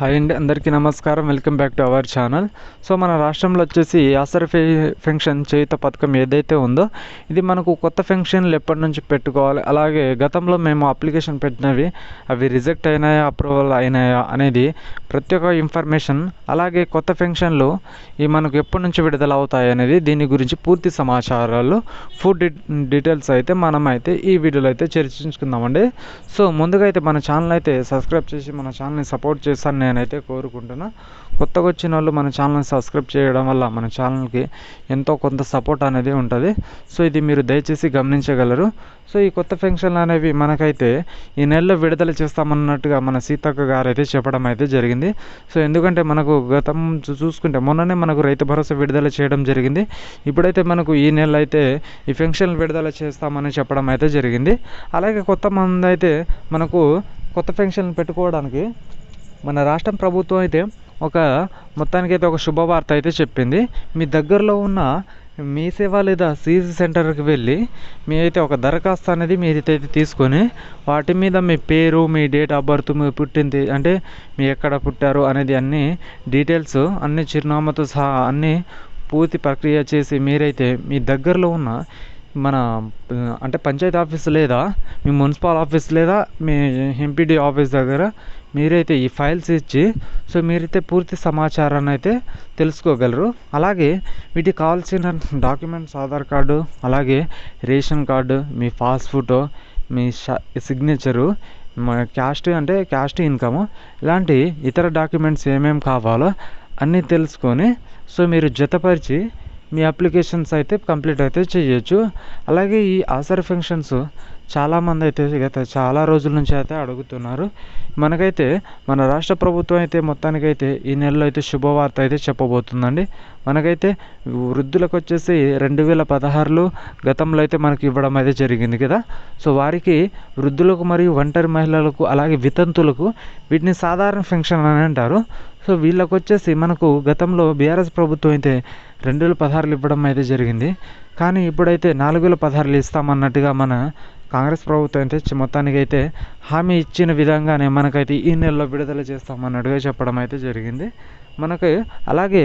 Hi అండి, అందరికీ నమస్కారం. Welcome back to our channel. So మన రాష్ట్రంలో వచ్చేసి ఆసరా పెన్షన్ చేయూత పథకం ఏదైతే ఉందో ఇది మనకు కొత్త పెన్షన్లు ఎప్పటి నుంచి పెట్టుకోవాలి, అలాగే గతంలో మేము అప్లికేషన్ పెట్టినవి అవి రిజెక్ట్ అయినాయా, అప్రూవల్ అయినాయా అనేది ప్రతి ఒక్క ఇన్ఫర్మేషన్, అలాగే కొత్త పెన్షన్లు ఈ మనకు ఎప్పటి నుంచి విడుదల అవుతాయి అనేది దీని గురించి పూర్తి సమాచారాలు డీటెయిల్స్ అయితే మనం అయితే ఈ వీడియోలో అయితే చర్చించుకుందామండి. సో ముందుగా అయితే మన ఛానల్ అయితే సబ్స్క్రైబ్ చేసి మన ఛానల్ని సపోర్ట్ చేస్తాను నేనైతే కోరుకుంటున్నా. కొత్తగా వచ్చిన వాళ్ళు మన ఛానల్ని సబ్స్క్రైబ్ చేయడం వల్ల మన ఛానల్కి ఎంతో కొంత సపోర్ట్ అనేది ఉంటుంది. సో ఇది మీరు దయచేసి గమనించగలరు. సో ఈ కొత్త పెన్షన్లు అనేవి మనకైతే ఈ నెలలో విడుదల చేస్తామన్నట్టుగా మన సీతక్క గారు అయితే చెప్పడం అయితే జరిగింది. సో ఎందుకంటే మనకు గతం చూసుకుంటే మొన్ననే మనకు రైతు భరోసా విడుదల చేయడం జరిగింది. ఇప్పుడైతే మనకు ఈ నెల అయితే ఈ పెన్షన్లు విడుదల చేస్తామని చెప్పడం అయితే జరిగింది. అలాగే కొత్త మంది అయితే మనకు కొత్త పెన్షన్లు పెట్టుకోవడానికి మన రాష్ట్ర ప్రభుత్వం అయితే మొత్తానికైతే ఒక శుభవార్త అయితే చెప్పింది. మీ దగ్గరలో ఉన్న మీ సేవ లేదా సిసి సెంటర్కి వెళ్ళి మీ అయితే ఒక దరఖాస్తు అనేది మీరైతే తీసుకొని వాటి మీద మీ పేరు, మీ డేట్ ఆఫ్ బర్త్, మీ పుట్టింది అంటే మీ ఎక్కడ పుట్టారు అనేది అన్ని డీటెయిల్స్ అన్ని చిరునామాతో సహా అన్నీ పూర్తి ప్రక్రియ చేసి మీరైతే మీ దగ్గరలో ఉన్న మన అంటే పంచాయతీ ఆఫీస్ లేదా మీ మున్సిపల్ ఆఫీస్ లేదా మీ ఎంపీడీ ఆఫీస్ దగ్గర మీరైతే ఈ ఫైల్స్ ఇచ్చి సో మీరైతే పూర్తి సమాచారాన్ని అయితే తెలుసుకోగలరు. అలాగే వీటికి కావాల్సిన డాక్యుమెంట్స్ ఆధార్ కార్డు, అలాగే రేషన్ కార్డు, మీ పాస్ ఫోటో, మీ సిగ్నేచరు, క్యాస్ట్ ఇన్కమ్ ఇలాంటి ఇతర డాక్యుమెంట్స్ ఏమేమి కావాలో అన్నీ తెలుసుకొని సో మీరు జతపరిచి మీ అప్లికేషన్స్ అయితే కంప్లీట్ అయితే చేయొచ్చు. అలాగే ఈ ఆసరా పెన్షన్స్ చాలామంది అయితే గత చాలా రోజుల నుంచి అయితే అడుగుతున్నారు. మనకైతే మన రాష్ట్ర ప్రభుత్వం అయితే మొత్తానికైతే ఈ నెలలో అయితే శుభవార్త అయితే చెప్పబోతుందండి. మనకైతే వృద్ధులకు వచ్చేసి 2016లో గతంలో అయితే మనకి ఇవ్వడం అయితే జరిగింది కదా. సో వారికి వృద్ధులకు మరియు ఒంటరి మహిళలకు అలాగే వితంతులకు వీటిని సాధారణ పెన్షన్ అని అంటారు. సో వీళ్ళకి వచ్చేసి మనకు గతంలో బీఆర్ఎస్ ప్రభుత్వం అయితే 2016 ఇవ్వడం అయితే జరిగింది. కానీ ఇప్పుడైతే 4016 ఇస్తామన్నట్టుగా మన కాంగ్రెస్ ప్రభుత్వం అయితే మొత్తానికి అయితే హామీ ఇచ్చిన విధంగానే మనకైతే ఈ నెలలో విడుదల చేస్తామన్నట్టుగా చెప్పడం అయితే జరిగింది. మనకి అలాగే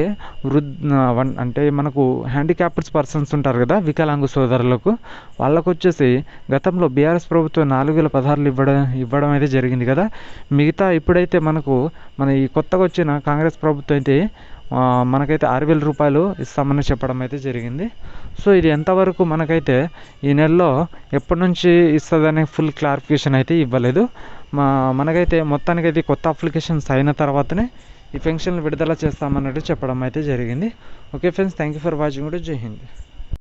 అంటే మనకు హ్యాండిక్యాప్డ్ పర్సన్స్ ఉంటారు కదా, వికలాంగు సోదరులకు, వాళ్ళకు వచ్చేసి గతంలో బీఆర్ఎస్ ప్రభుత్వం 4016 ఇవ్వడం అయితే జరిగింది కదా. మిగతా ఇప్పుడైతే మన ఈ కొత్తగా వచ్చిన కాంగ్రెస్ ప్రభుత్వం అయితే మనకైతే 6000 రూపాయలు ఇస్తామని చెప్పడం అయితే జరిగింది. సో ఇది ఎంతవరకు మనకైతే ఈ నెలలో ఎప్పటి నుంచి ఇస్తుందనే ఫుల్ క్లారిఫికేషన్ అయితే ఇవ్వలేదు. మనకైతే మొత్తానికైతే కొత్త అప్లికేషన్స్ అయిన తర్వాతనే ఈ పెన్షన్లు విడుదల చేస్తామన్నట్టు చెప్పడం అయితే జరిగింది. Okay friends, thank you for watching. జై హింద్.